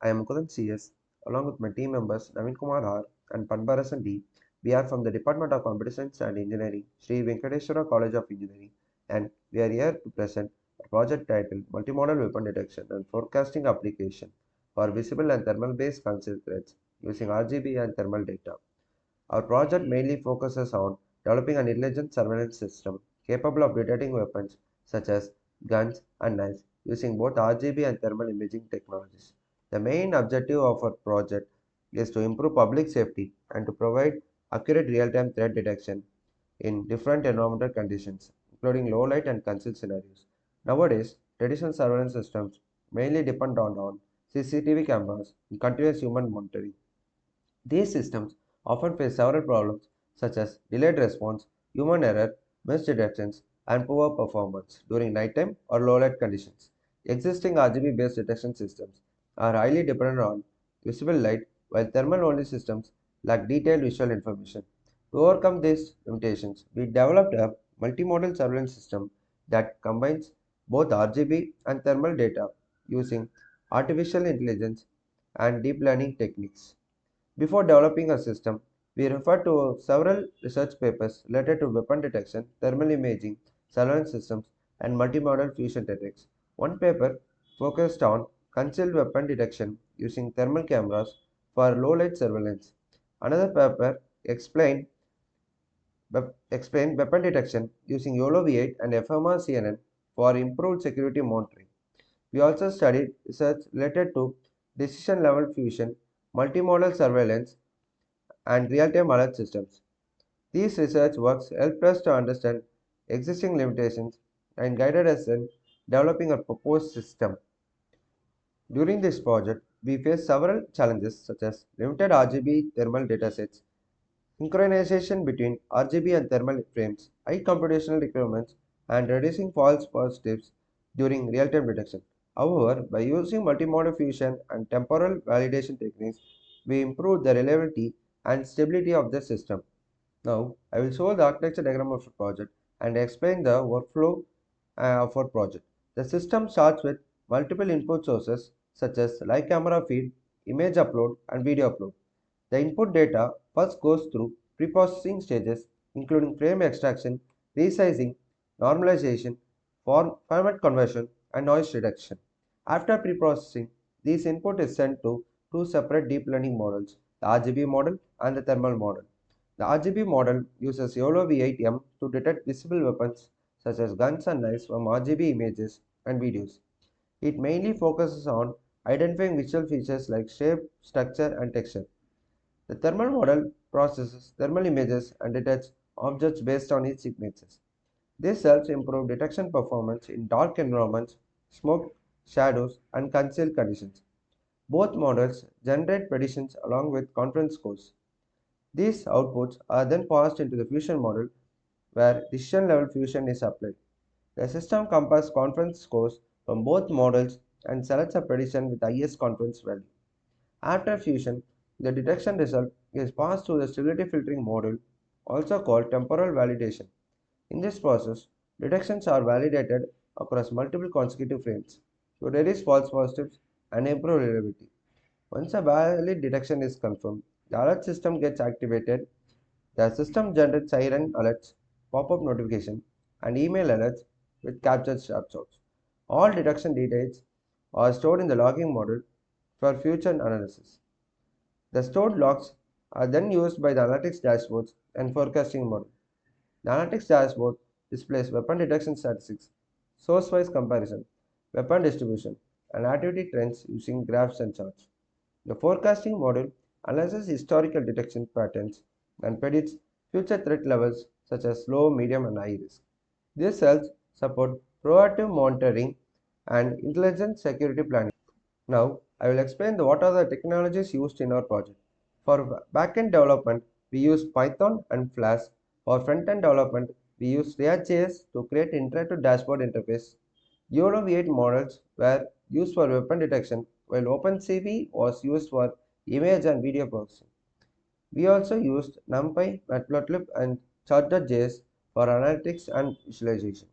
I am Mukudan CS, along with my team members Navin Kumar R and Panbarasan D. We are from the Department of Computer Science and Engineering, Sri Venkateswara College of Engineering, and we are here to present a project titled Multimodal Weapon Detection and Forecasting Application for Visible and Thermal Based Concealed Threats using RGB and thermal data. Our project mainly focuses on developing an intelligent surveillance system capable of detecting weapons such as guns and knives using both RGB and thermal imaging technologies. The main objective of our project is to improve public safety and to provide accurate real-time threat detection in different environmental conditions, including low light and concealed scenarios. Nowadays, traditional surveillance systems mainly depend on CCTV cameras and continuous human monitoring. These systems often face several problems such as delayed response, human error, misdetections, and poor performance during nighttime or low light conditions. Existing RGB based detection systems are highly dependent on visible light, while thermal only systems lack detailed visual information. To overcome these limitations, we developed a multimodal surveillance system that combines both RGB and thermal data using artificial intelligence and deep learning techniques. Before developing a system, we referred to several research papers related to weapon detection, thermal imaging, surveillance systems, and multimodal fusion techniques. One paper focused on concealed weapon detection using thermal cameras for low light surveillance. Another paper explained weapon detection using YOLO V8 and FMR CNN for improved security monitoring. We also studied research related to decision level fusion, multimodal surveillance, and real-time alert systems. These research works helped us to understand existing limitations and guided us in developing a proposed system. During this project, we faced several challenges such as limited RGB thermal datasets, synchronization between RGB and thermal frames, high computational requirements, and reducing false positives during real-time detection. However, by using multimodal fusion and temporal validation techniques, we improved the reliability and stability of the system. Now, I will show the architecture diagram of the project and explain the workflow of our project. The system starts with multiple input sources such as live camera feed, image upload, and video upload. The input data first goes through preprocessing stages including frame extraction, resizing, normalization, format conversion, and noise reduction. After preprocessing, this input is sent to two separate deep learning models, the RGB model and the thermal model. The RGB model uses YOLO V8M to detect visible weapons such as guns and knives from RGB images and videos. It mainly focuses on identifying visual features like shape, structure, and texture. The thermal model processes thermal images and detects objects based on its signatures. This helps improve detection performance in dark environments, smoke, shadows, and concealed conditions. Both models generate predictions along with confidence scores. These outputs are then passed into the fusion model where decision level fusion is applied. The system compares confidence scores from both models and selects a prediction with the highest confidence value. After fusion, the detection result is passed through the stability filtering module, also called temporal validation. In this process, detections are validated across multiple consecutive frames to reduce false positives and improve reliability. Once a valid detection is confirmed, the alert system gets activated. The system generates siren alerts, pop-up notification, and email alerts with captured snapshots. All detection details are stored in the logging module for future analysis. The stored logs are then used by the analytics dashboards and forecasting model. The analytics dashboard displays weapon detection statistics, source-wise comparison, weapon distribution, and activity trends using graphs and charts. The forecasting module analyzes historical detection patterns and predicts future threat levels such as low, medium, and high risk. This helps support proactive monitoring and intelligent security planning. Now, I will explain what are the technologies used in our project. For backend development, we use Python and Flash. For front-end development, we use React.js to create interactive dashboard interface. YOLO V8 models were used for weapon detection, while OpenCV was used for image and video processing. We also used NumPy, Matplotlib, and Chart.js for analytics and visualization.